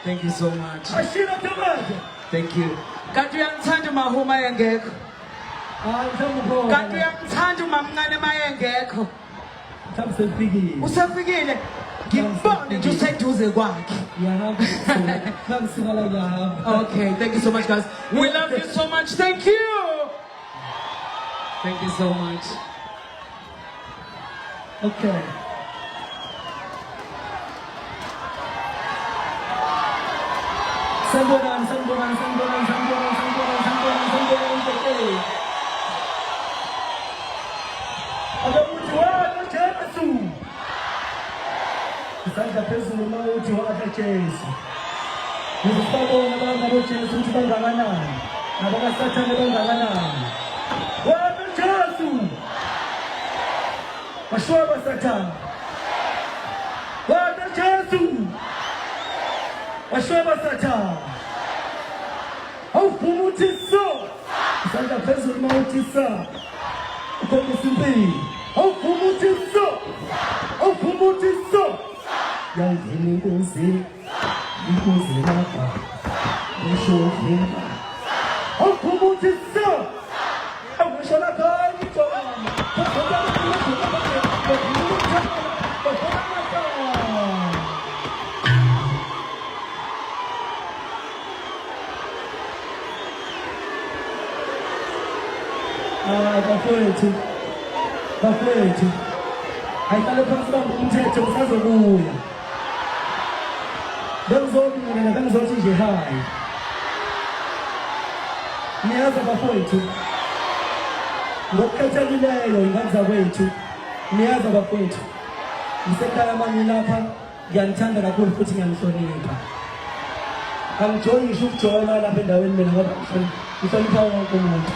Thank you so much. Thank you. Kanti uyangithanda mahuma engekho. Kanti uyangithanda umamncane mayengekho. Usafikile. Ngibone nje useduze kwakhe. Okay, thank you so much guys. We love you so much. Thank you. Thank you so much. Okay. Samburan. Ada mutuwa Yesu. Sasa pesa ni mauti wa Yesu. Nisipado na banga roche Yesu tubangana. Na banga sasa na bangana. Wa Yesu. Washwa Satan. Wa Yesu. Washwa Satan. Au pumutisa. Sasa pesa ni mauti sa. Kwa msimbi. Au pumutisa. Yangini ngozi. Ngozi lapa. Nishoki. Au pumutisa. Au shona kani kwa. Bafethu ayikale phansi umthetho usazobuya bengizothi nje hayi niyaza bafethu ngokukhethileyo ingane zakwethu niyaza bafethu ngisekhaya manje lapha ngiyanithanda kakhulu futhi ngiyanihlonipha angijoyi ngisho ukujoyina lapha endaweni mina ngoba ngihlonipha wonke umuntu.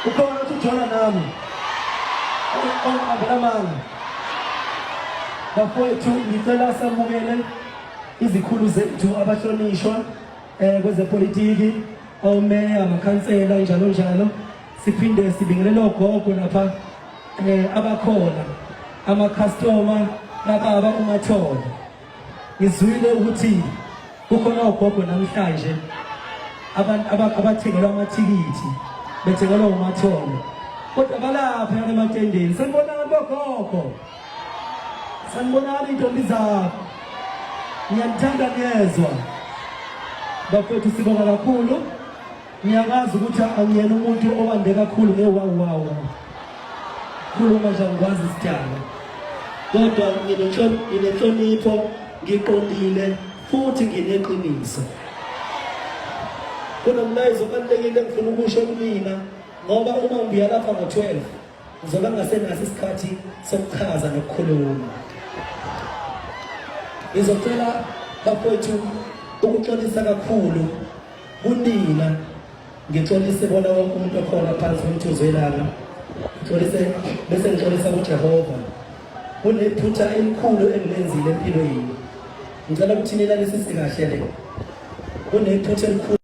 Ukhona ukuthi ujoyina nami ongabelamanga bafowethu, ngicela samukele izikhulu zethu abahlonishwa kwezepolitiki, omeya, amakhansela njalo njalo. Siphinde sibingelele ogogo lapha abakhona, ama-customer lababa uMathole. Ngizwile ukuthi kukhona ogogo namhlanje abathengelwa amathikithi bethengelwa uMathole, kodwa balapha ematendeni. Sanibonani bogogo, sanibonani intombi zakho, ngiyanithanda ngezwa bafethu, sibonga kakhulu. Ngiyakazi ukuthi angiyena umuntu owande kakhulu ngewawu khuluma nje ngikwazi isidala, kodwa nginenhlonipho, ngiqondile futhi ngineqiniso. Kunomlayezo obalulekile engifuna ukusho kumina, ngoba uma ngibuya lapha ngo-12 ngizobe ngingasenaso isikhathi sokuchaza nokukhuluma. Ngizocela bafowethu ukuxolisa kakhulu kunina, ngixolise bona wonke umuntu okhona phansi komthuzo welanga, ngixolise bese ngixolisa kuJehova kunephutha elikhulu engilenzile empilweni. Ngicela ukuthi nina lesisikahle le kunephutha elikhulu